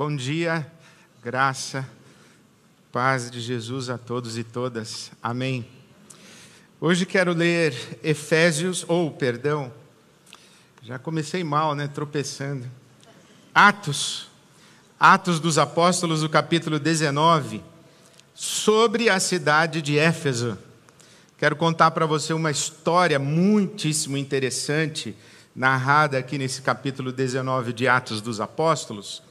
Bom dia, graça, paz de Jesus a todos e todas. Amém. Hoje quero ler já comecei mal, tropeçando. Atos dos Apóstolos, o capítulo 19, sobre a cidade de Éfeso. Quero contar para você uma história muitíssimo interessante, narrada aqui nesse capítulo 19 de Atos dos Apóstolos,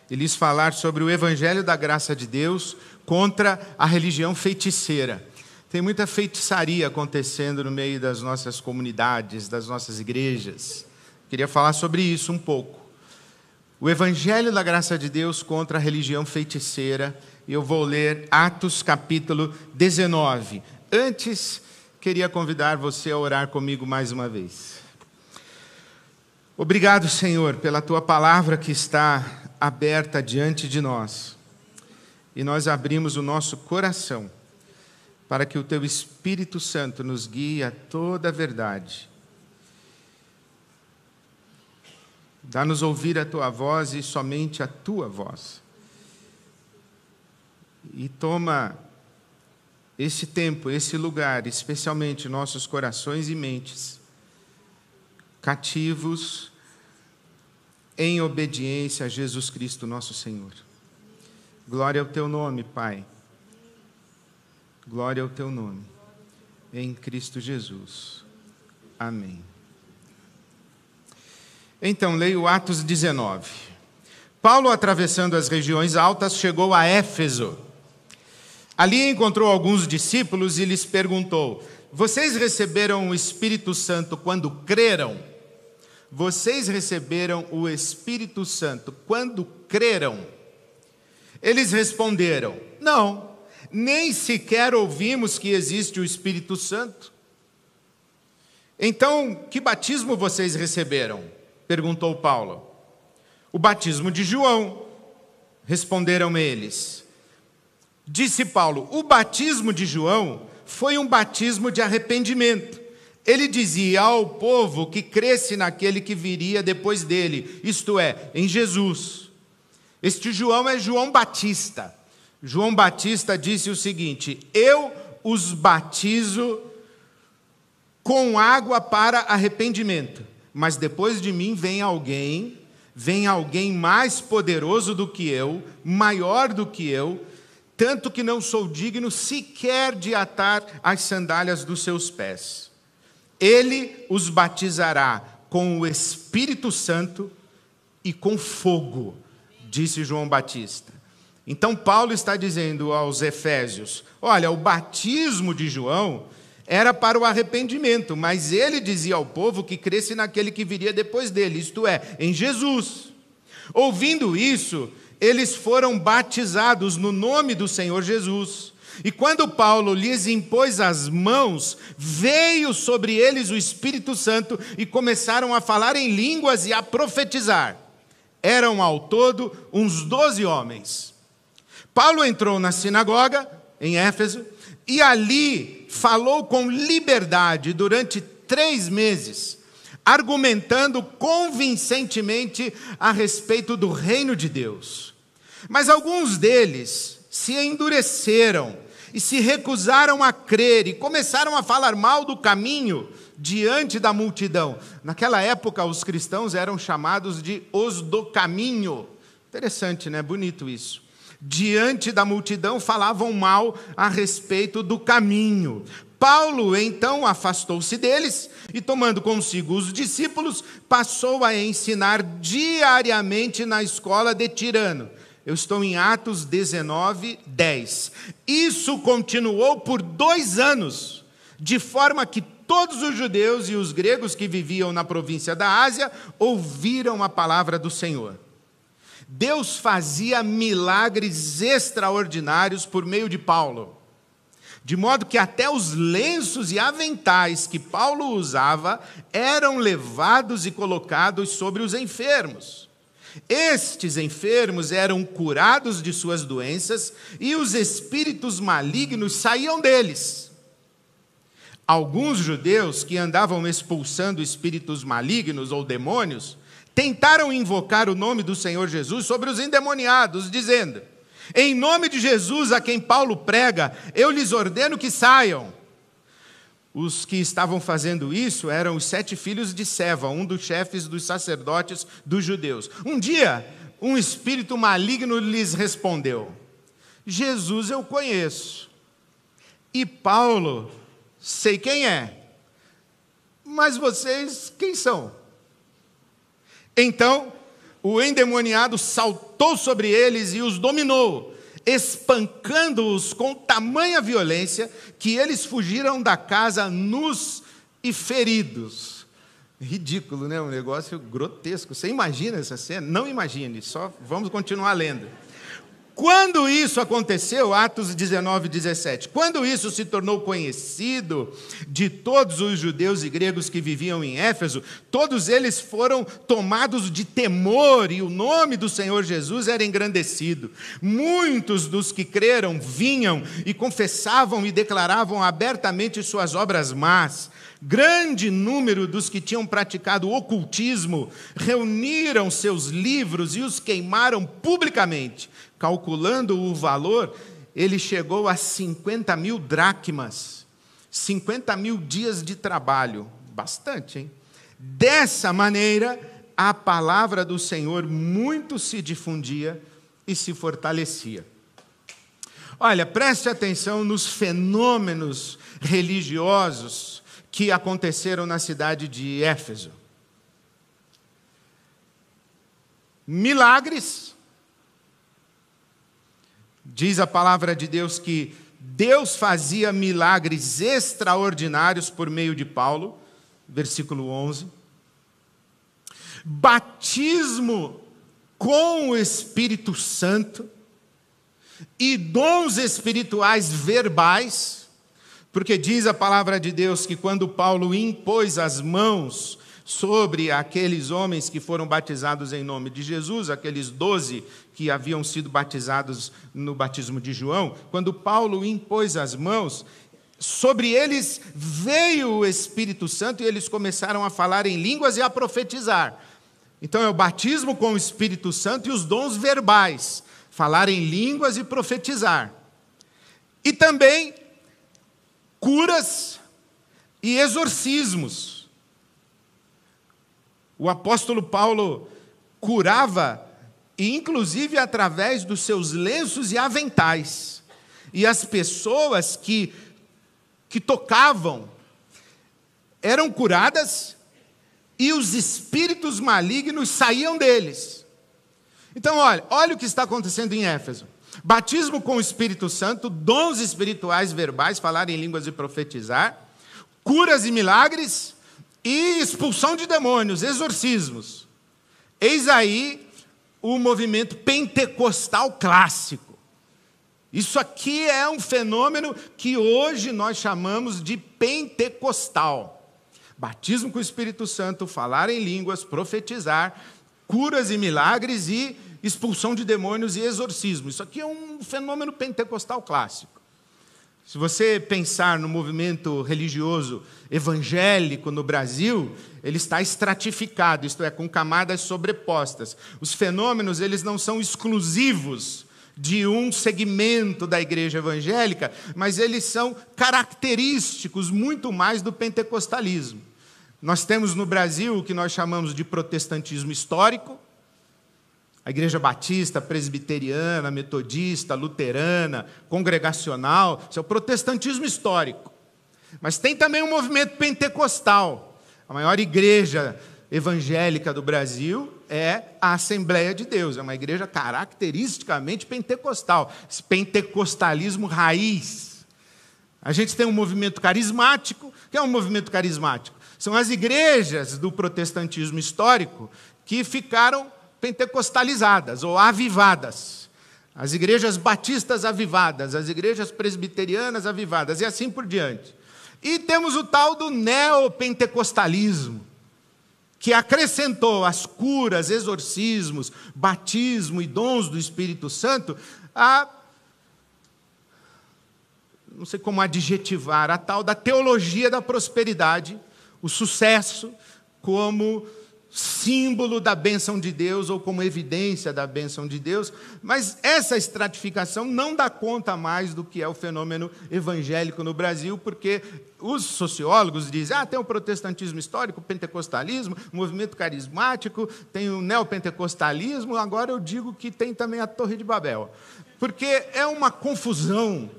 e lhes falar sobre o Evangelho da Graça de Deus contra a religião feiticeira. Tem muita feitiçaria acontecendo no meio das nossas comunidades, das nossas igrejas. Queria falar sobre isso um pouco. O Evangelho da Graça de Deus contra a religião feiticeira, e eu vou ler Atos capítulo 19. Antes, queria convidar você a orar comigo mais uma vez. Obrigado, Senhor, pela Tua palavra que está aberta diante de nós. E nós abrimos o nosso coração para que o Teu Espírito Santo nos guie a toda a verdade. Dá-nos ouvir a Tua voz e somente a Tua voz. E toma esse tempo, esse lugar, especialmente nossos corações e mentes, cativos em obediência a Jesus Cristo, nosso Senhor. Glória ao Teu nome, Pai. Glória ao Teu nome. Em Cristo Jesus. Amém. Então, leio Atos 19. Paulo, atravessando as regiões altas, chegou a Éfeso. Ali encontrou alguns discípulos e lhes perguntou: vocês receberam o Espírito Santo quando creram? Vocês receberam o Espírito Santo quando creram? Eles responderam: não, nem sequer ouvimos que existe o Espírito Santo. Então, que batismo vocês receberam? Perguntou Paulo. O batismo de João, responderam eles. Disse Paulo: o batismo de João foi um batismo de arrependimento. Ele dizia ao povo que cresce naquele que viria depois dele, isto é, em Jesus. Este João é João Batista. João Batista disse o seguinte: eu os batizo com água para arrependimento, mas depois de mim vem alguém mais poderoso do que eu, maior do que eu, tanto que não sou digno sequer de atar as sandálias dos seus pés. Ele os batizará com o Espírito Santo e com fogo, disse João Batista. Então Paulo está dizendo aos Efésios: olha, o batismo de João era para o arrependimento, mas ele dizia ao povo que cresce naquele que viria depois dele, isto é, em Jesus. Ouvindo isso, eles foram batizados no nome do Senhor Jesus. E quando Paulo lhes impôs as mãos, veio sobre eles o Espírito Santo e começaram a falar em línguas e a profetizar. Eram ao todo uns 12 homens. Paulo entrou na sinagoga, em Éfeso, e ali falou com liberdade durante 3 meses, argumentando convincentemente a respeito do reino de Deus. Mas alguns deles se endureceram e se recusaram a crer e começaram a falar mal do caminho diante da multidão. Naquela época, os cristãos eram chamados de os do caminho. Interessante, né? Bonito isso. Diante da multidão, falavam mal a respeito do caminho. Paulo, então, afastou-se deles e, tomando consigo os discípulos, passou a ensinar diariamente na escola de Tirano. Eu estou em Atos 19, 10. Isso continuou por 2 anos, de forma que todos os judeus e os gregos que viviam na província da Ásia ouviram a palavra do Senhor. Deus fazia milagres extraordinários por meio de Paulo, de modo que até os lenços e aventais que Paulo usava eram levados e colocados sobre os enfermos. Estes enfermos eram curados de suas doenças e os espíritos malignos saíam deles. Alguns judeus que andavam expulsando espíritos malignos ou demônios tentaram invocar o nome do Senhor Jesus sobre os endemoniados, dizendo: em nome de Jesus, a quem Paulo prega, eu lhes ordeno que saiam. Os que estavam fazendo isso eram os 7 filhos de Seva, um dos chefes dos sacerdotes dos judeus. Um dia, um espírito maligno lhes respondeu: Jesus eu conheço, e Paulo sei quem é, mas vocês quem são? Então, o endemoniado saltou sobre eles e os dominou, espancando-os com tamanha violência que eles fugiram da casa nus e feridos. Ridículo, né? Um negócio grotesco. Você imagina essa cena? Não imagine, só vamos continuar lendo. Quando isso aconteceu, Atos 19, 17, quando isso se tornou conhecido de todos os judeus e gregos que viviam em Éfeso, todos eles foram tomados de temor e o nome do Senhor Jesus era engrandecido. Muitos dos que creram vinham e confessavam e declaravam abertamente suas obras más. Grande número dos que tinham praticado ocultismo reuniram seus livros e os queimaram publicamente. Calculando o valor, ele chegou a 50.000 dracmas, 50.000 dias de trabalho. Bastante, hein? Dessa maneira, a palavra do Senhor muito se difundia e se fortalecia. Olha, preste atenção nos fenômenos religiosos que aconteceram na cidade de Éfeso. Milagres. Diz a palavra de Deus que Deus fazia milagres extraordinários por meio de Paulo, versículo 11. Batismo com o Espírito Santo e dons espirituais verbais, porque diz a palavra de Deus que quando Paulo impôs as mãos sobre aqueles homens que foram batizados em nome de Jesus, aqueles 12 que haviam sido batizados no batismo de João, quando Paulo impôs as mãos, sobre eles veio o Espírito Santo e eles começaram a falar em línguas e a profetizar. Então é o batismo com o Espírito Santo e os dons verbais, falar em línguas e profetizar. E também curas e exorcismos. O apóstolo Paulo curava, e inclusive através dos seus lenços e aventais. E as pessoas que tocavam eram curadas e os espíritos malignos saíam deles. Então, olha o que está acontecendo em Éfeso. Batismo com o Espírito Santo, dons espirituais verbais, falar em línguas e profetizar, curas e milagres, e expulsão de demônios, exorcismos. Eis aí o movimento pentecostal clássico. Isso aqui é um fenômeno que hoje nós chamamos de pentecostal. Batismo com o Espírito Santo, falar em línguas, profetizar, curas e milagres e expulsão de demônios e exorcismo. Isso aqui é um fenômeno pentecostal clássico. Se você pensar no movimento religioso evangélico no Brasil, ele está estratificado, isto é, com camadas sobrepostas. Os fenômenos, eles não são exclusivos de um segmento da igreja evangélica, mas eles são característicos muito mais do pentecostalismo. Nós temos no Brasil o que nós chamamos de protestantismo histórico, a igreja batista, presbiteriana, metodista, luterana, congregacional, isso é o protestantismo histórico. Mas tem também um movimento pentecostal. A maior igreja evangélica do Brasil é a Assembleia de Deus, é uma igreja caracteristicamente pentecostal, esse pentecostalismo raiz. A gente tem um movimento carismático. O que é um movimento carismático? São as igrejas do protestantismo histórico que ficaram pentecostalizadas ou avivadas. As igrejas batistas avivadas, as igrejas presbiterianas avivadas e assim por diante. E temos o tal do neopentecostalismo, que acrescentou as curas, exorcismos, batismo e dons do Espírito Santo não sei como adjetivar, a tal da teologia da prosperidade, o sucesso como símbolo da bênção de Deus ou como evidência da bênção de Deus, mas essa estratificação não dá conta mais do que é o fenômeno evangélico no Brasil, porque os sociólogos dizem, tem o protestantismo histórico, o pentecostalismo, o movimento carismático, tem o neopentecostalismo, agora eu digo que tem também a Torre de Babel, porque é uma confusão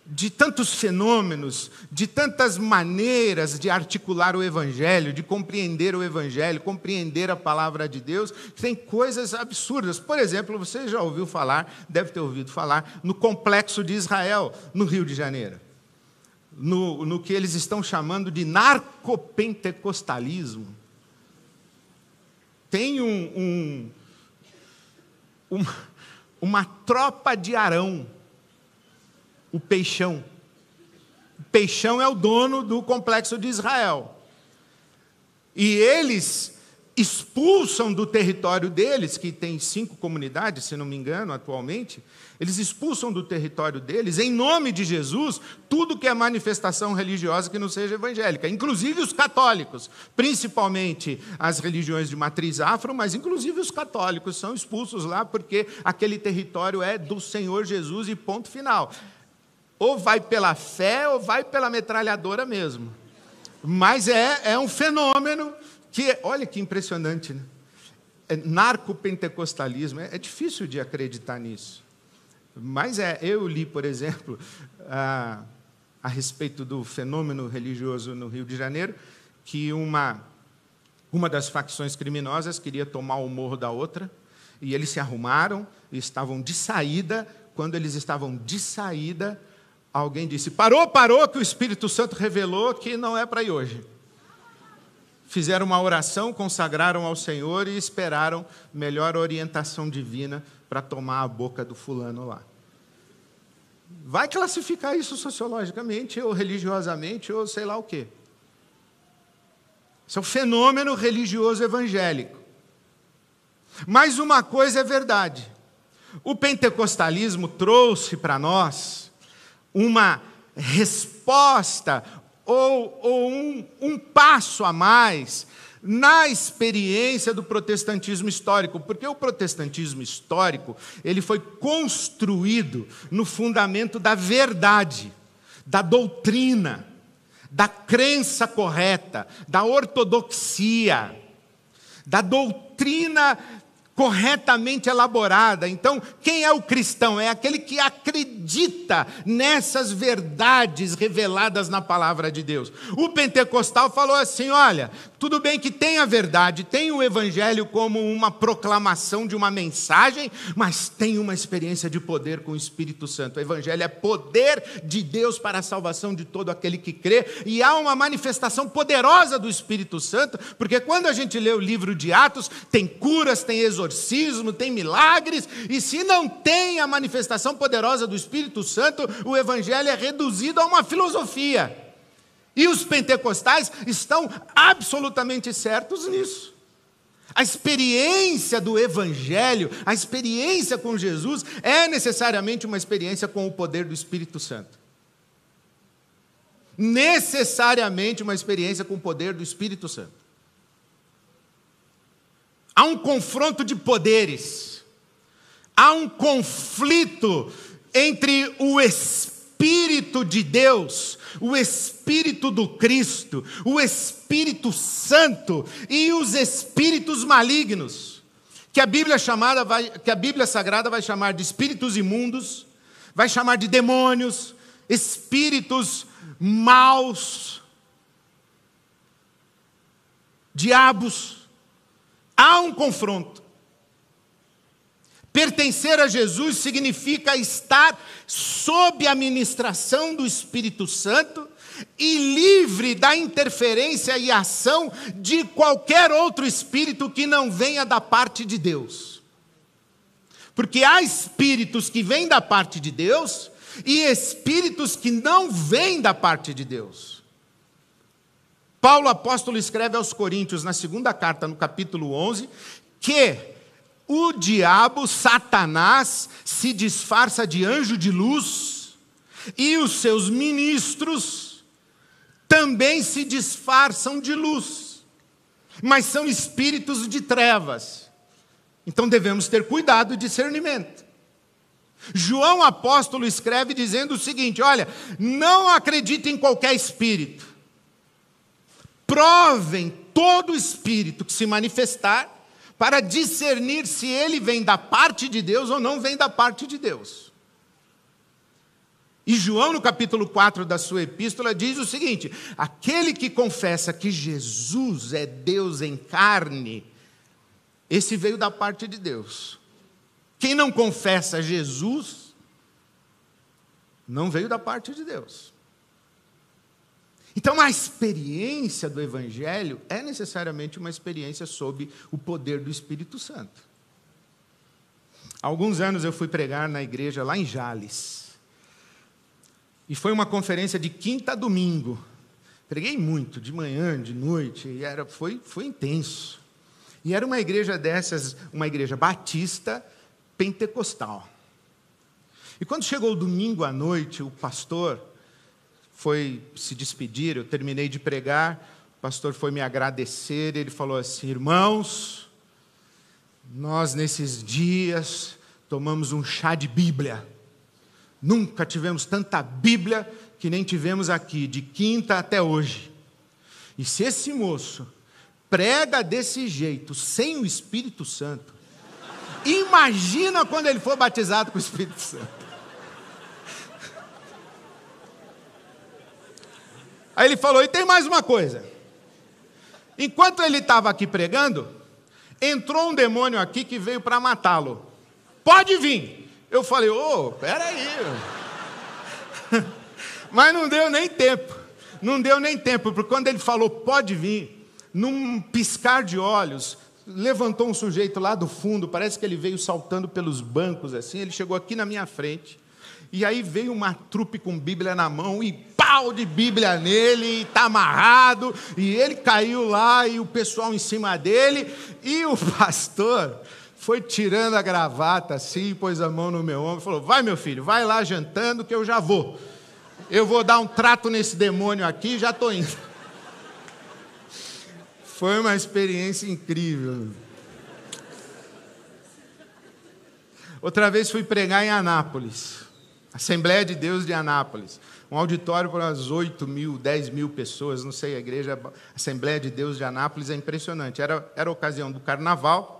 de tantos fenômenos, de tantas maneiras de articular o Evangelho, de compreender o Evangelho, compreender a palavra de Deus, que tem coisas absurdas. Por exemplo, você já ouviu falar, deve ter ouvido falar, no Complexo de Israel, no Rio de Janeiro. No que eles estão chamando de narcopentecostalismo. Tem uma tropa de Arão, o Peixão. O Peixão é o dono do Complexo de Israel. E eles expulsam do território deles, que tem 5 comunidades, se não me engano, atualmente, eles expulsam do território deles, em nome de Jesus, tudo que é manifestação religiosa que não seja evangélica, inclusive os católicos, principalmente as religiões de matriz afro, mas inclusive os católicos são expulsos lá, porque aquele território é do Senhor Jesus e ponto final. Ou vai pela fé, ou vai pela metralhadora mesmo. Mas é um fenômeno que, olha que impressionante, né? Narcopentecostalismo, é difícil de acreditar nisso. Mas eu li, por exemplo, a respeito do fenômeno religioso no Rio de Janeiro, que uma das facções criminosas queria tomar o morro da outra, e eles se arrumaram e estavam de saída. Quando eles estavam de saída, alguém disse, parou, que o Espírito Santo revelou que não é para ir hoje. Fizeram uma oração, consagraram ao Senhor e esperaram melhor orientação divina para tomar a boca do fulano lá. Vai classificar isso sociologicamente, ou religiosamente, ou sei lá o quê. Isso é um fenômeno religioso evangélico. Mas uma coisa é verdade. O pentecostalismo trouxe para nós uma resposta ou um passo a mais na experiência do protestantismo histórico, porque o protestantismo histórico ele foi construído no fundamento da verdade, da doutrina, da crença correta, da ortodoxia, da doutrina corretamente elaborada. Então, quem é o cristão? É aquele que acredita nessas verdades reveladas na palavra de Deus. O pentecostal falou assim, olha, tudo bem que tem a verdade, tem o evangelho como uma proclamação de uma mensagem, mas tem uma experiência de poder com o Espírito Santo. O evangelho é poder de Deus para a salvação de todo aquele que crê, e há uma manifestação poderosa do Espírito Santo, porque quando a gente lê o livro de Atos, tem curas, tem exorcismo, tem milagres, e se não tem a manifestação poderosa do Espírito Santo, o evangelho é reduzido a uma filosofia. E os pentecostais estão absolutamente certos nisso. A experiência do evangelho, a experiência com Jesus, é necessariamente uma experiência com o poder do Espírito Santo. Necessariamente uma experiência com o poder do Espírito Santo. Há um confronto de poderes, há um conflito entre o Espírito de Deus, o Espírito do Cristo, o Espírito Santo e os espíritos malignos, que a Bíblia Sagrada vai chamar de espíritos imundos, vai chamar de demônios, espíritos maus, diabos. Há um confronto. Pertencer a Jesus significa estar sob a ministração do Espírito Santo e livre da interferência e ação de qualquer outro espírito que não venha da parte de Deus. Porque há espíritos que vêm da parte de Deus e espíritos que não vêm da parte de Deus. Paulo apóstolo escreve aos Coríntios, na segunda carta, no capítulo 11, que o diabo, Satanás, se disfarça de anjo de luz e os seus ministros também se disfarçam de luz. mas são espíritos de trevas. Então devemos ter cuidado e discernimento. João apóstolo escreve dizendo o seguinte: olha, não acreditem em qualquer espírito. Provem todo espírito que se manifestar para discernir se ele vem da parte de Deus ou não vem da parte de Deus. E João, no capítulo 4 da sua epístola, diz o seguinte: aquele que confessa que Jesus é Deus em carne, esse veio da parte de Deus. Quem não confessa Jesus, não veio da parte de Deus. Então, a experiência do Evangelho é necessariamente uma experiência sob o poder do Espírito Santo. Há alguns anos eu fui pregar na igreja lá em Jales. E foi uma conferência de quinta a domingo. Preguei muito, de manhã, de noite, e foi intenso. E era uma igreja dessas, uma igreja batista pentecostal. E quando chegou o domingo à noite, o pastor foi se despedir, eu terminei de pregar, o pastor foi me agradecer, ele falou assim: irmãos, nós nesses dias tomamos um chá de Bíblia. Nunca tivemos tanta Bíblia que nem tivemos aqui, de quinta até hoje. E se esse moço prega desse jeito, sem o Espírito Santo, imagina quando ele for batizado com o Espírito Santo. Aí ele falou: e tem mais uma coisa. Enquanto ele estava aqui pregando, entrou um demônio aqui que veio para matá-lo. Pode vir. Eu falei: peraí. Mas não deu nem tempo. Não deu nem tempo, porque quando ele falou pode vir, num piscar de olhos, levantou um sujeito lá do fundo, parece que ele veio saltando pelos bancos assim, ele chegou aqui na minha frente, e aí veio uma trupe com Bíblia na mão, e pau de Bíblia nele, e está amarrado, e ele caiu lá, e o pessoal em cima dele, e o pastor foi tirando a gravata assim, pôs a mão no meu ombro e falou: vai meu filho, vai lá jantando que eu já vou. Eu vou dar um trato nesse demônio aqui e já estou indo. Foi uma experiência incrível. Outra vez fui pregar em Anápolis, Assembleia de Deus de Anápolis. Um auditório para umas 8 mil, 10 mil pessoas, não sei, a igreja Assembleia de Deus de Anápolis é impressionante. Era a ocasião do carnaval.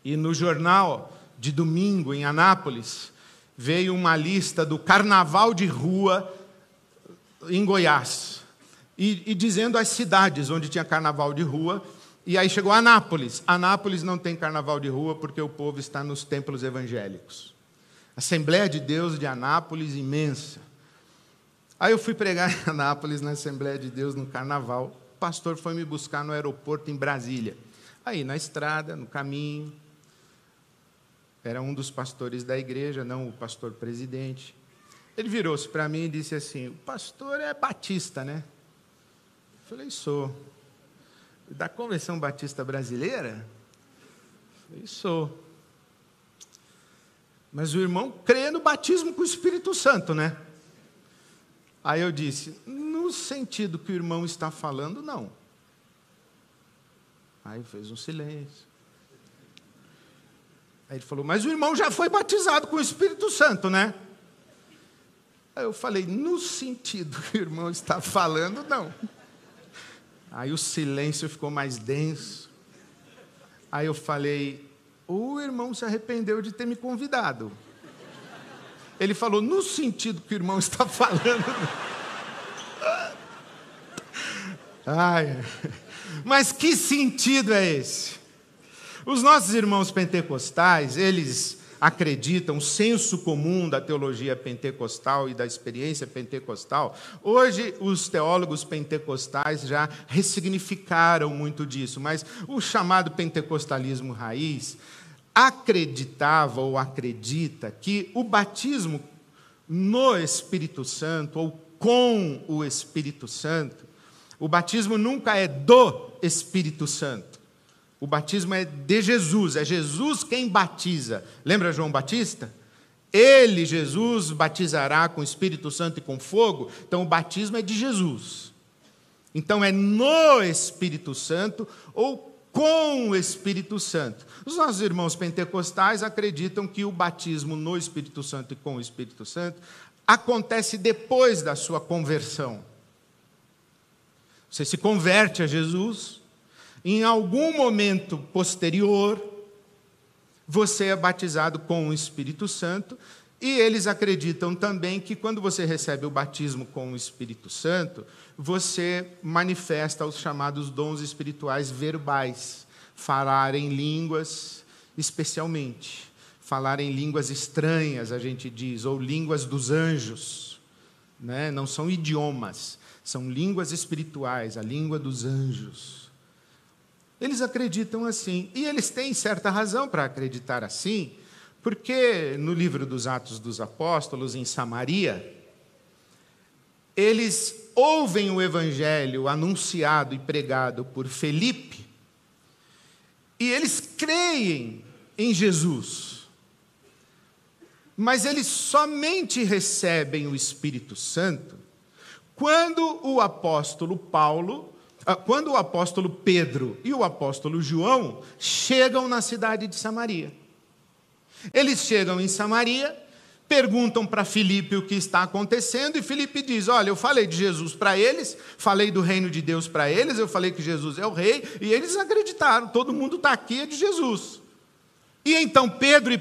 E no jornal de domingo, em Anápolis, veio uma lista do carnaval de rua em Goiás. E dizendo as cidades onde tinha carnaval de rua. E aí chegou Anápolis. Anápolis não tem carnaval de rua porque o povo está nos templos evangélicos. Assembleia de Deus de Anápolis, imensa. Aí eu fui pregar em Anápolis, na Assembleia de Deus, no carnaval. O pastor foi me buscar no aeroporto em Brasília. Aí, na estrada, no caminho, era um dos pastores da igreja, não o pastor presidente. Ele virou-se para mim e disse assim: o pastor é batista, né? Eu falei: sou. Da Convenção Batista Brasileira? Eu falei: sou. Mas o irmão crê no batismo com o Espírito Santo, né? Aí eu disse: no sentido que o irmão está falando, não. Aí fez um silêncio. Aí ele falou: mas o irmão já foi batizado com o Espírito Santo, né? Aí eu falei: no sentido que o irmão está falando, não. Aí o silêncio ficou mais denso. Aí eu falei: o irmão se arrependeu de ter me convidado. Ele falou: no sentido que o irmão está falando. Ai, mas que sentido é esse? Os nossos irmãos pentecostais, eles acreditam, o senso comum da teologia pentecostal e da experiência pentecostal. Hoje, os teólogos pentecostais já ressignificaram muito disso, mas o chamado pentecostalismo raiz acreditava ou acredita que o batismo no Espírito Santo, ou com o Espírito Santo, o batismo nunca é do Espírito Santo. O batismo é de Jesus, é Jesus quem batiza. Lembra João Batista? Ele, Jesus, batizará com o Espírito Santo e com fogo. Então, o batismo é de Jesus. Então é no Espírito Santo ou com o Espírito Santo. Os nossos irmãos pentecostais acreditam que o batismo no Espírito Santo e com o Espírito Santo acontece depois da sua conversão. Você se converte a Jesus, em algum momento posterior, você é batizado com o Espírito Santo, e eles acreditam também que quando você recebe o batismo com o Espírito Santo, você manifesta os chamados dons espirituais verbais, falar em línguas especialmente, falar em línguas estranhas, a gente diz, ou línguas dos anjos, né? Não são idiomas, são línguas espirituais, a língua dos anjos. Eles acreditam assim, e eles têm certa razão para acreditar assim, porque no livro dos Atos dos Apóstolos, em Samaria, eles ouvem o evangelho anunciado e pregado por Felipe, e eles creem em Jesus, mas eles somente recebem o Espírito Santo quando o apóstolo Pedro e o apóstolo João chegam na cidade de Samaria. Eles chegam em Samaria, perguntam para Filipe o que está acontecendo, e Filipe diz: olha, eu falei de Jesus para eles, falei do reino de Deus para eles, eu falei que Jesus é o rei, e eles acreditaram, todo mundo está aqui é de Jesus. E então Pedro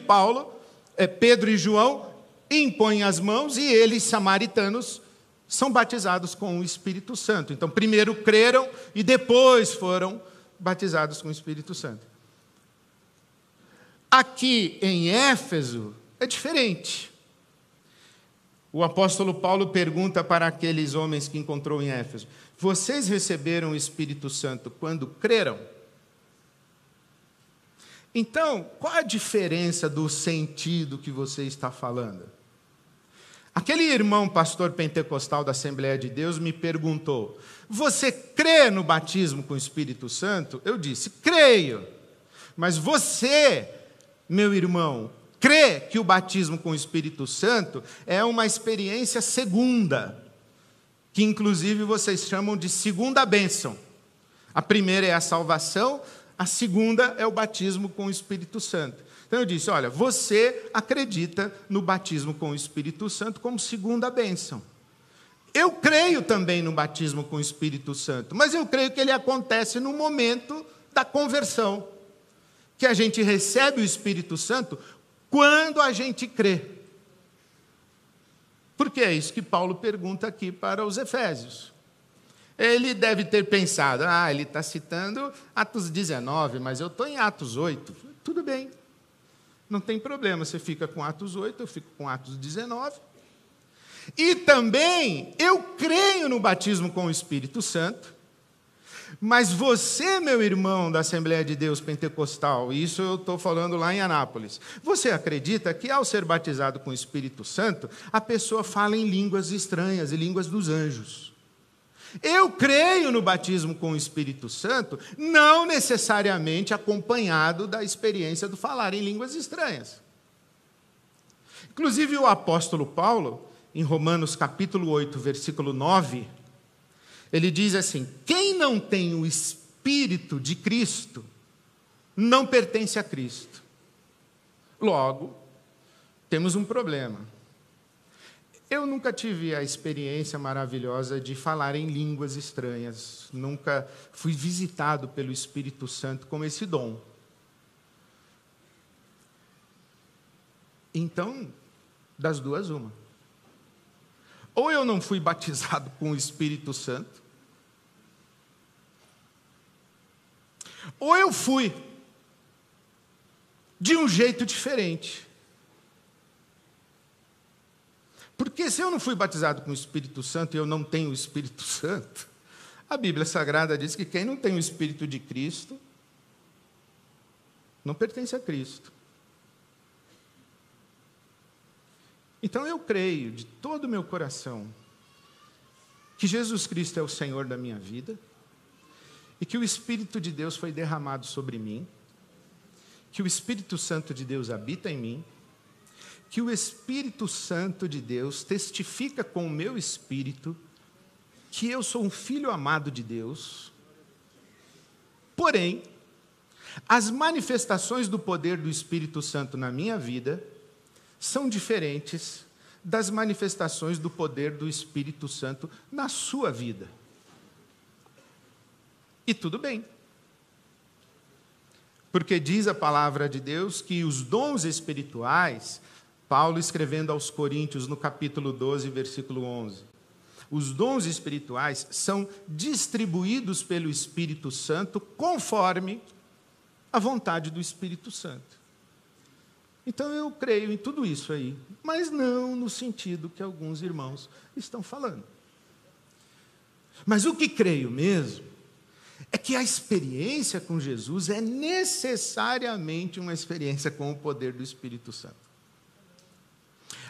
e João impõem as mãos, e eles, samaritanos, são batizados com o Espírito Santo. Então, primeiro creram e depois foram batizados com o Espírito Santo. Aqui em Éfeso é diferente. O apóstolo Paulo pergunta para aqueles homens que encontrou em Éfeso: vocês receberam o Espírito Santo quando creram? Então, qual a diferença do sentido que você está falando? Aquele irmão pastor pentecostal da Assembleia de Deus me perguntou: você crê no batismo com o Espírito Santo? Eu disse: creio. Mas você, meu irmão, crê que o batismo com o Espírito Santo é uma experiência segunda, que inclusive vocês chamam de segunda bênção. A primeira é a salvação, a segunda é o batismo com o Espírito Santo. Então eu disse: olha, você acredita no batismo com o Espírito Santo como segunda bênção. Eu creio também no batismo com o Espírito Santo, mas eu creio que ele acontece no momento da conversão, que a gente recebe o Espírito Santo quando a gente crê. Porque é isso que Paulo pergunta aqui para os Efésios. Ele deve ter pensado: ele está citando Atos 19, mas eu estou em Atos 8. Tudo bem, não tem problema, você fica com Atos 8, eu fico com Atos 19. E também eu creio no batismo com o Espírito Santo, mas você, meu irmão da Assembleia de Deus Pentecostal, isso eu estou falando lá em Anápolis, você acredita que ao ser batizado com o Espírito Santo, a pessoa fala em línguas estranhas, em línguas dos anjos. Eu creio no batismo com o Espírito Santo, não necessariamente acompanhado da experiência do falar em línguas estranhas. Inclusive o apóstolo Paulo, em Romanos capítulo 8, versículo 9, ele diz assim: quem não tem o Espírito de Cristo, não pertence a Cristo. Logo, temos um problema. Eu nunca tive a experiência maravilhosa de falar em línguas estranhas. Nunca fui visitado pelo Espírito Santo com esse dom. Então, das duas, uma. Ou eu não fui batizado com o Espírito Santo, ou eu fui de um jeito diferente. Porque se eu não fui batizado com o Espírito Santo e eu não tenho o Espírito Santo, a Bíblia Sagrada diz que quem não tem o Espírito de Cristo não pertence a Cristo. Então eu creio de todo o meu coração que Jesus Cristo é o Senhor da minha vida e que o Espírito de Deus foi derramado sobre mim, que o Espírito Santo de Deus habita em mim, que o Espírito Santo de Deus testifica com o meu espírito que eu sou um filho amado de Deus, porém, as manifestações do poder do Espírito Santo na minha vida são diferentes das manifestações do poder do Espírito Santo na sua vida. E tudo bem. Porque diz a palavra de Deus que os dons espirituais, Paulo escrevendo aos Coríntios no capítulo 12, versículo 11, os dons espirituais são distribuídos pelo Espírito Santo conforme a vontade do Espírito Santo. Então eu creio em tudo isso aí, mas não no sentido que alguns irmãos estão falando. Mas o que creio mesmo é que a experiência com Jesus é necessariamente uma experiência com o poder do Espírito Santo.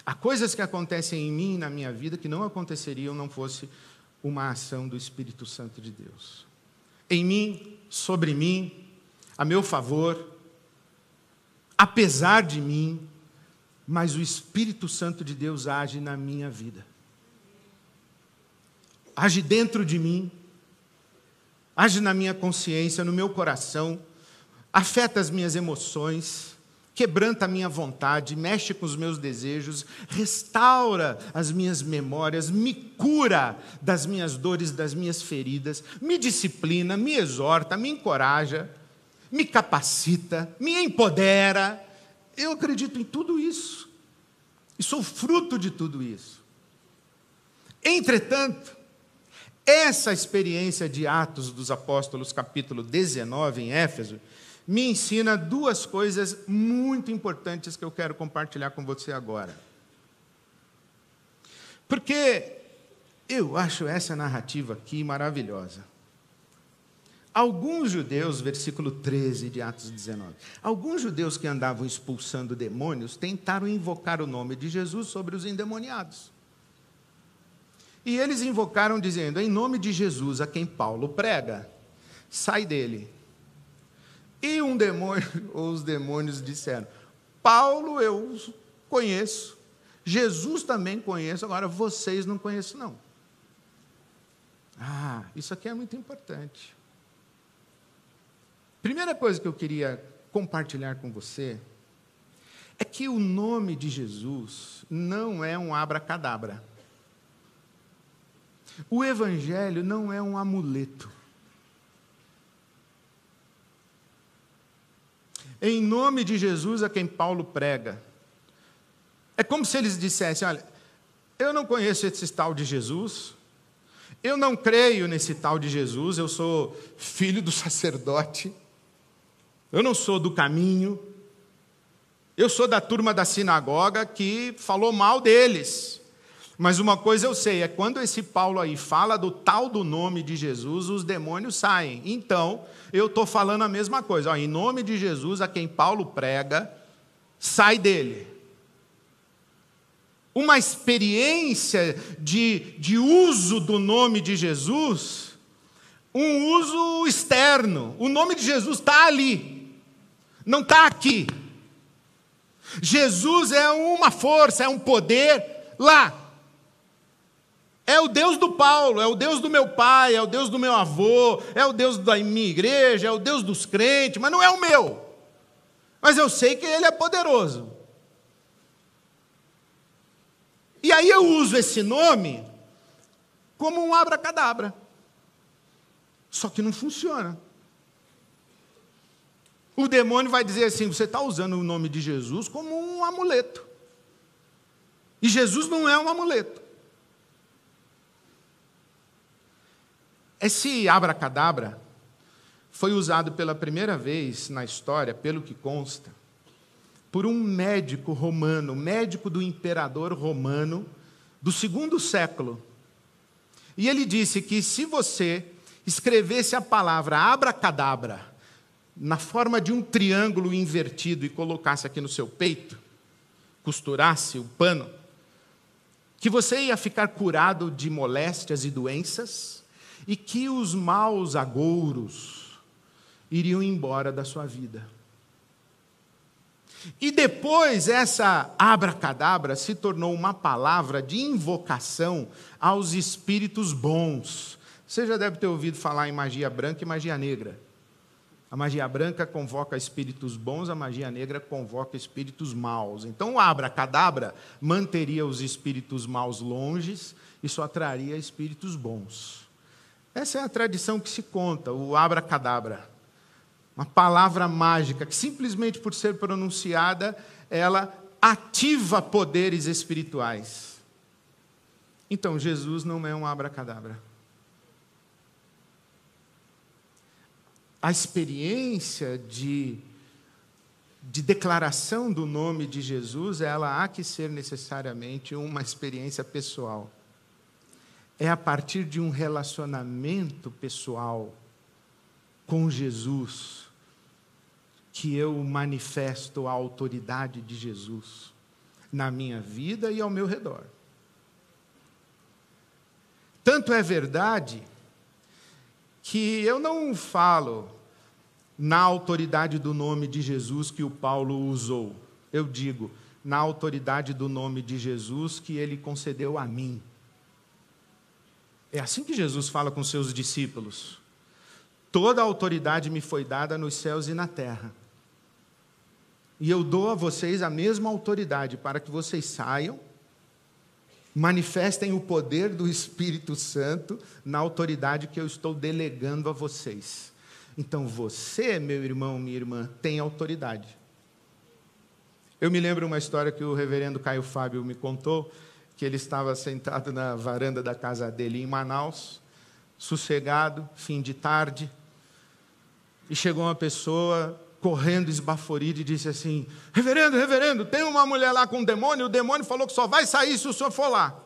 Há coisas que acontecem em mim e na minha vida que não aconteceriam não fosse uma ação do Espírito Santo de Deus. Em mim, sobre mim, a meu favor, apesar de mim, mas o Espírito Santo de Deus age na minha vida. Age dentro de mim, age na minha consciência, no meu coração, afeta as minhas emoções, quebranta a minha vontade, mexe com os meus desejos, restaura as minhas memórias, me cura das minhas dores, das minhas feridas, me disciplina, me exorta, me encoraja, me capacita, me empodera. Eu acredito em tudo isso. E sou fruto de tudo isso. Entretanto, essa experiência de Atos dos Apóstolos, capítulo 19, em Éfeso, me ensina duas coisas muito importantes que eu quero compartilhar com você agora. Porque eu acho essa narrativa aqui maravilhosa. Alguns judeus, versículo 13 de Atos 19, alguns judeus que andavam expulsando demônios tentaram invocar o nome de Jesus sobre os endemoniados. E eles invocaram dizendo, em nome de Jesus, a quem Paulo prega, sai dele. E um demônio, ou os demônios disseram, Paulo eu conheço, Jesus também conheço, agora vocês não conhecem não. Isso aqui é muito importante. Primeira coisa que eu queria compartilhar com você é que o nome de Jesus não é um abracadabra. O Evangelho não é um amuleto. Em nome de Jesus a quem Paulo prega. É como se eles dissessem, olha, eu não conheço esse tal de Jesus, eu não creio nesse tal de Jesus, eu sou filho do sacerdote, eu não sou do caminho, eu sou da turma da sinagoga que falou mal deles. Mas uma coisa eu sei, é quando esse Paulo aí fala do tal do nome de Jesus, os demônios saem. Então, eu estou falando a mesma coisa. Em nome de Jesus, a quem Paulo prega, sai dele. Uma experiência de uso do nome de Jesus, um uso externo. O nome de Jesus está ali, não está aqui. Jesus é uma força, é um poder lá. É o Deus do Paulo, é o Deus do meu pai, é o Deus do meu avô, é o Deus da minha igreja, é o Deus dos crentes, mas não é o meu. Mas eu sei que Ele é poderoso. E aí eu uso esse nome como um abracadabra. Só que não funciona. O demônio vai dizer assim, você está usando o nome de Jesus como um amuleto. E Jesus não é um amuleto. Esse abracadabra foi usado pela primeira vez na história, pelo que consta, por um médico romano, médico do imperador romano, do 2º século. E ele disse que se você escrevesse a palavra abracadabra na forma de um triângulo invertido e colocasse aqui no seu peito, costurasse o pano, que você ia ficar curado de moléstias e doenças, e que os maus agouros iriam embora da sua vida. E depois essa abracadabra se tornou uma palavra de invocação aos espíritos bons. Você já deve ter ouvido falar em magia branca e magia negra. A magia branca convoca espíritos bons, a magia negra convoca espíritos maus. Então o abracadabra manteria os espíritos maus longes e só traria espíritos bons. Essa é a tradição que se conta, o abracadabra. Uma palavra mágica que simplesmente por ser pronunciada, ela ativa poderes espirituais. Então Jesus não é um abracadabra. A experiência de declaração do nome de Jesus, ela há que ser necessariamente uma experiência pessoal. É a partir de um relacionamento pessoal com Jesus que eu manifesto a autoridade de Jesus na minha vida e ao meu redor. Tanto é verdade que eu não falo na autoridade do nome de Jesus que o Paulo usou. Eu digo, na autoridade do nome de Jesus que ele concedeu a mim. É assim que Jesus fala com seus discípulos. Toda a autoridade me foi dada nos céus e na terra. E eu dou a vocês a mesma autoridade para que vocês saiam, manifestem o poder do Espírito Santo na autoridade que eu estou delegando a vocês. Então você, meu irmão, minha irmã, tem autoridade. Eu me lembro uma história que o reverendo Caio Fábio me contou, que ele estava sentado na varanda da casa dele em Manaus, sossegado, fim de tarde, e chegou uma pessoa correndo, esbaforida, e disse assim: reverendo, tem uma mulher lá com um demônio, o demônio falou que só vai sair se o senhor for lá.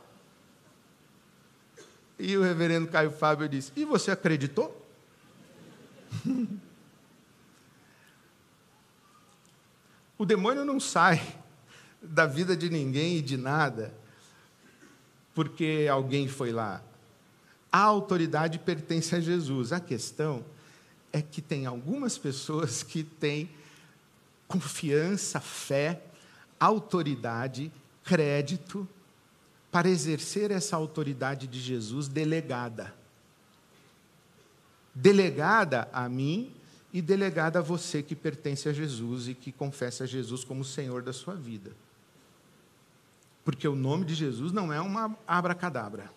E o reverendo Caio Fábio disse: e você acreditou? O demônio não sai da vida de ninguém e de nada porque alguém foi lá. A autoridade pertence a Jesus. A questão é que tem algumas pessoas que têm confiança, fé, autoridade, crédito para exercer essa autoridade de Jesus delegada. Delegada a mim e delegada a você que pertence a Jesus e que confessa a Jesus como Senhor da sua vida. Porque o nome de Jesus não é uma abracadabra.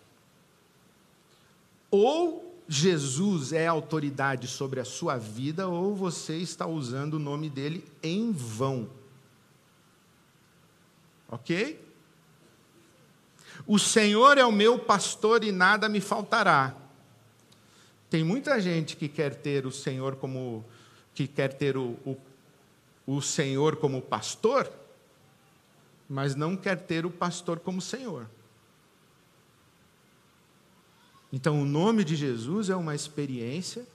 Ou Jesus é autoridade sobre a sua vida, ou você está usando o nome dele em vão. Ok? O Senhor é o meu pastor e nada me faltará. Tem muita gente que quer ter o Senhor como o Senhor como pastor, mas não quer ter o pastor como Senhor. Então, o nome de Jesus é uma experiência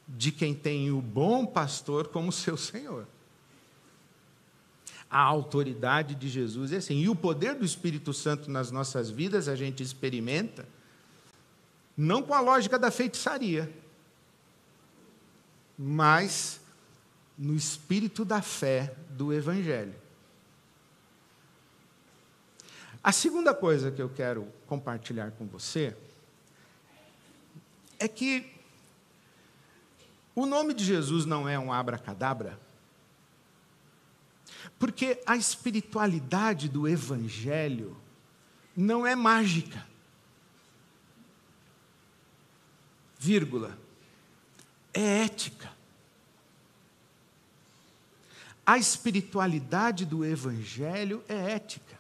de quem tem o bom pastor como seu Senhor. A autoridade de Jesus é assim. E o poder do Espírito Santo nas nossas vidas a gente experimenta, não com a lógica da feitiçaria, mas no espírito da fé do Evangelho. A segunda coisa que eu quero compartilhar com você é que o nome de Jesus não é um abracadabra, porque a espiritualidade do Evangelho não é mágica. Vírgula. É ética. A espiritualidade do Evangelho é ética.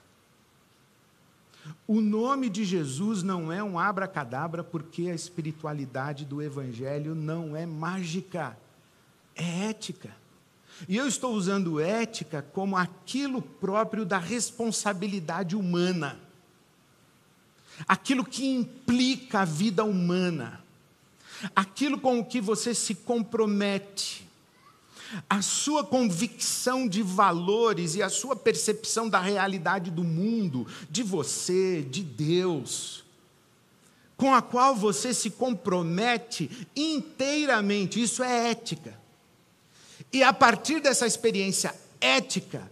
O nome de Jesus não é um abracadabra porque a espiritualidade do Evangelho não é mágica, é ética. E eu estou usando ética como aquilo próprio da responsabilidade humana, aquilo que implica a vida humana, aquilo com o que você se compromete, a sua convicção de valores e a sua percepção da realidade do mundo, de você, de Deus, com a qual você se compromete inteiramente. Isso é ética. E a partir dessa experiência ética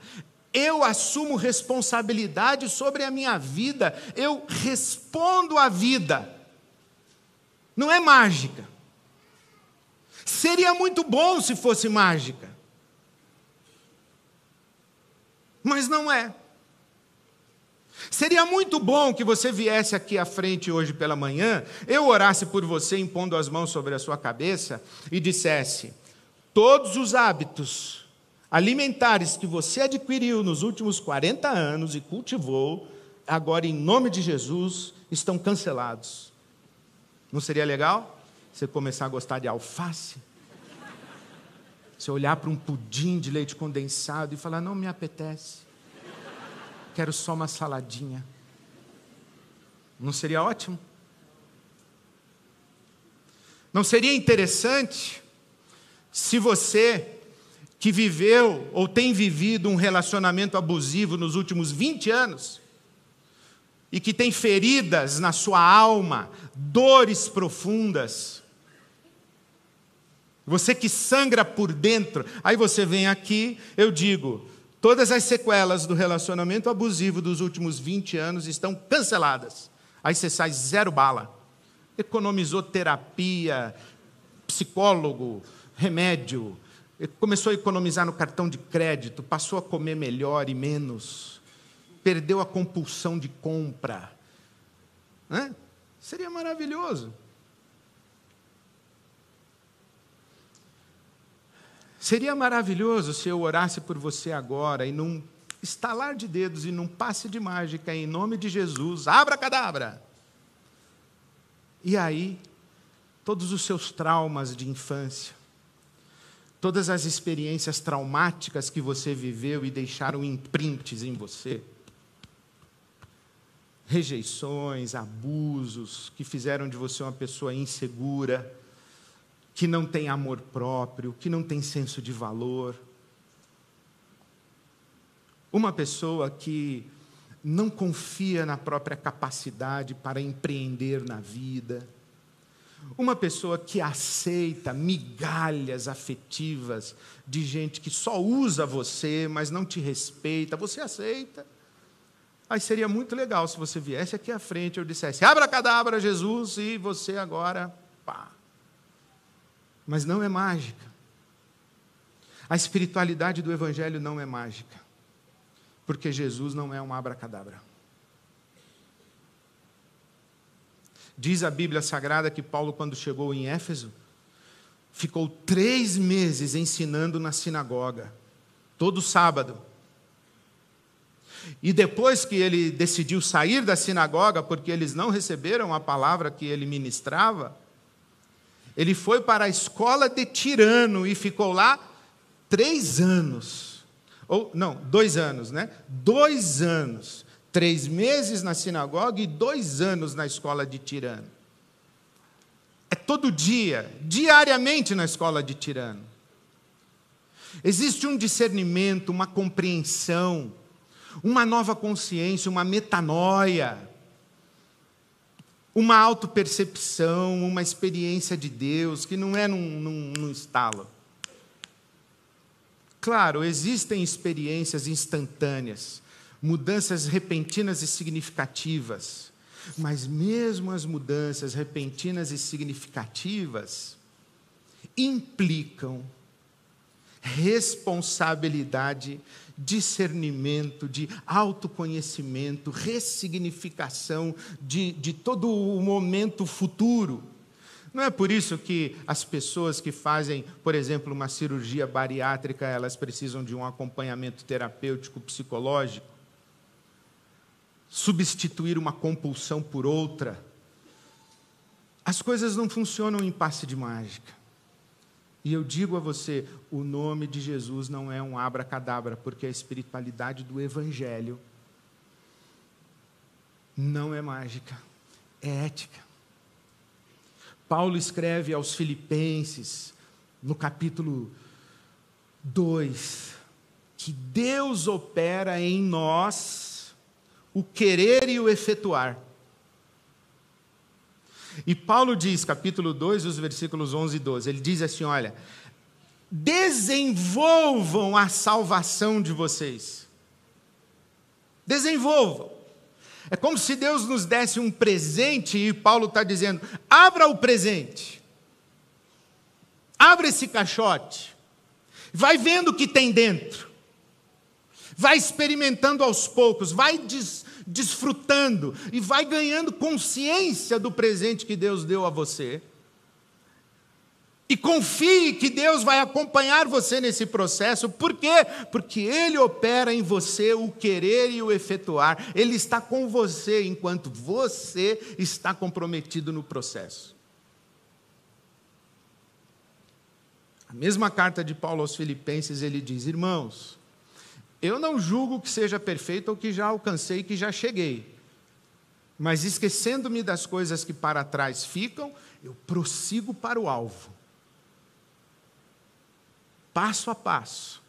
Eu assumo responsabilidade sobre a minha vida, eu respondo à vida. Não é mágica. Seria muito bom se fosse mágica, mas não é. Seria muito bom que você viesse aqui à frente hoje pela manhã, eu orasse por você impondo as mãos sobre a sua cabeça e dissesse: todos os hábitos alimentares que você adquiriu nos últimos 40 anos e cultivou, agora em nome de Jesus, estão cancelados. Não seria legal você começar a gostar de alface? Você olhar para um pudim de leite condensado e falar: não me apetece, quero só uma saladinha. Não seria ótimo? Não seria interessante se você, que viveu ou tem vivido um relacionamento abusivo nos últimos 20 anos, e que tem feridas na sua alma, dores profundas, você que sangra por dentro, aí você vem aqui, eu digo: todas as sequelas do relacionamento abusivo dos últimos 20 anos estão canceladas. Aí você sai 0 bala. Economizou terapia, psicólogo, remédio, começou a economizar no cartão de crédito, passou a comer melhor e menos, perdeu a compulsão de compra. Seria maravilhoso. Seria maravilhoso se eu orasse por você agora e num estalar de dedos e num passe de mágica, em nome de Jesus, abracadabra. E aí, todos os seus traumas de infância, todas as experiências traumáticas que você viveu e deixaram imprints em você, rejeições, abusos, que fizeram de você uma pessoa insegura, que não tem amor próprio, que não tem senso de valor. Uma pessoa que não confia na própria capacidade para empreender na vida. Uma pessoa que aceita migalhas afetivas de gente que só usa você, mas não te respeita. Você aceita. Aí seria muito legal se você viesse aqui à frente e eu dissesse: abracadabra, Jesus, e você agora, pá. Mas não é mágica. A espiritualidade do Evangelho não é mágica, porque Jesus não é um abracadabra. Diz a Bíblia Sagrada que Paulo, quando chegou em Éfeso, ficou 3 meses ensinando na sinagoga, todo sábado. E depois que ele decidiu sair da sinagoga, porque eles não receberam a palavra que ele ministrava, ele foi para a escola de Tirano e ficou lá 3 anos. Ou, não, 2 anos, né? 2 anos. 3 meses na sinagoga e 2 anos na escola de Tirano. É todo dia, diariamente na escola de Tirano. Existe um discernimento, uma compreensão, uma nova consciência, uma metanoia, uma autopercepção, uma experiência de Deus, que não é num estalo. Claro, existem experiências instantâneas, mudanças repentinas e significativas, mas mesmo as mudanças repentinas e significativas implicam responsabilidade, discernimento, de autoconhecimento, ressignificação de todo o momento futuro. Não é por isso que as pessoas que fazem, por exemplo, uma cirurgia bariátrica, elas precisam de um acompanhamento terapêutico, psicológico? Substituir uma compulsão por outra. As coisas não funcionam em passe de mágica. E eu digo a você, o nome de Jesus não é um abracadabra, porque a espiritualidade do Evangelho não é mágica, é ética. Paulo escreve aos Filipenses, no capítulo 2, que Deus opera em nós o querer e o efetuar. E Paulo diz, capítulo 2, os versículos 11 e 12, ele diz assim, olha, desenvolvam a salvação de vocês. Desenvolva. É como se Deus nos desse um presente e Paulo está dizendo: abra o presente. Abra esse caixote. Vai vendo o que tem dentro. Vai experimentando aos poucos. Vai desfrutando. E vai ganhando consciência do presente que Deus deu a você. E confie que Deus vai acompanhar você nesse processo. Por quê? Porque Ele opera em você o querer e o efetuar. Ele está com você enquanto você está comprometido no processo. A mesma carta de Paulo aos Filipenses, ele diz: irmãos, eu não julgo que seja perfeito ou que já alcancei, que já cheguei. Mas esquecendo-me das coisas que para trás ficam, eu prossigo para o alvo. Passo a passo,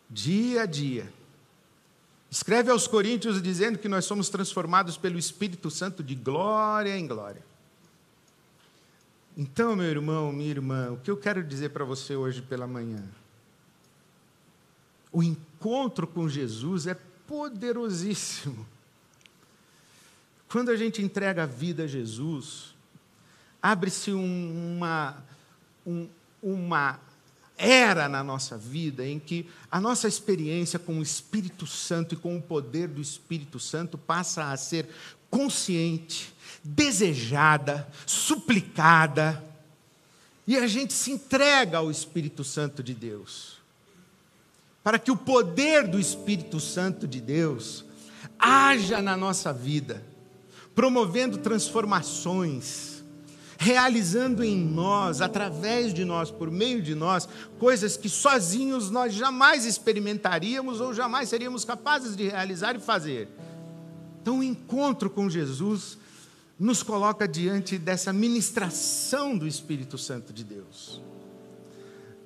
dia a dia. Escreve aos Coríntios dizendo que nós somos transformados pelo Espírito Santo de glória em glória. Então, meu irmão, minha irmã, o que eu quero dizer para você hoje pela manhã? O encontro com Jesus é poderosíssimo. Quando a gente entrega a vida a Jesus, abre-se uma era na nossa vida em que a nossa experiência com o Espírito Santo e com o poder do Espírito Santo passa a ser consciente, desejada, suplicada, e a gente se entrega ao Espírito Santo de Deus, para que o poder do Espírito Santo de Deus haja na nossa vida, promovendo transformações, realizando em nós, através de nós, por meio de nós, coisas que sozinhos nós jamais experimentaríamos ou jamais seríamos capazes de realizar e fazer. Então, o encontro com Jesus nos coloca diante dessa ministração do Espírito Santo de Deus.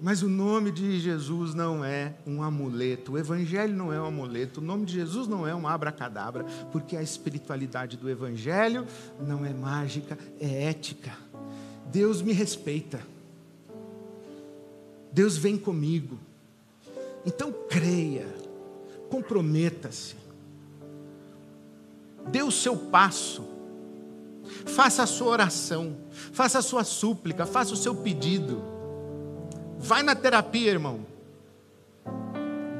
Mas o nome de Jesus não é um amuleto, o Evangelho não é um amuleto, o nome de Jesus não é um abracadabra, porque a espiritualidade do Evangelho não é mágica, é ética. Deus me respeita, Deus vem comigo, então creia, comprometa-se, dê o seu passo, faça a sua oração, faça a sua súplica, faça o seu pedido. Vai na terapia, irmão.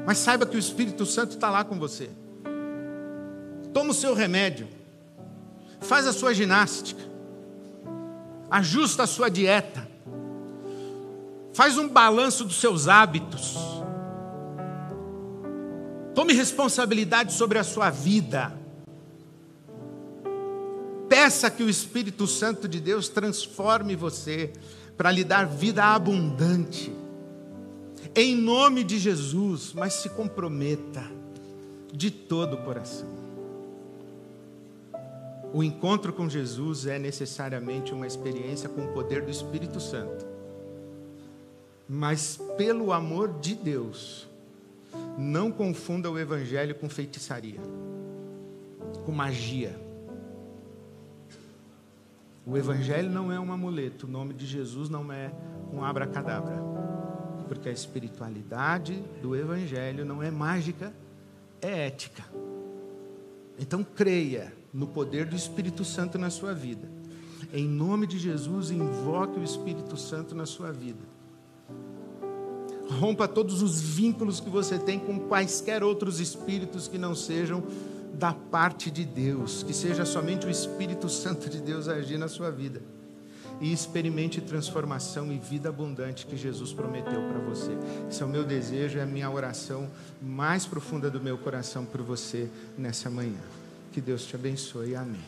Mas saiba que o Espírito Santo está lá com você. Toma o seu remédio. Faz a sua ginástica. Ajusta a sua dieta. Faz um balanço dos seus hábitos. Tome responsabilidade sobre a sua vida. Peça que o Espírito Santo de Deus transforme você para lhe dar vida abundante, em nome de Jesus, mas se comprometa de todo o coração. O encontro com Jesus é necessariamente uma experiência com o poder do Espírito Santo, mas pelo amor de Deus, não confunda o Evangelho com feitiçaria, com magia. O Evangelho não é um amuleto, o nome de Jesus não é um abracadabra, porque a espiritualidade do Evangelho não é mágica, é ética. Então creia no poder do Espírito Santo na sua vida. Em nome de Jesus, invoque o Espírito Santo na sua vida. Rompa todos os vínculos que você tem com quaisquer outros espíritos que não sejam da parte de Deus, que seja somente o Espírito Santo de Deus agir na sua vida, e experimente transformação e vida abundante que Jesus prometeu para você. Esse é o meu desejo, é a minha oração mais profunda do meu coração por você nessa manhã. Que Deus te abençoe, amém.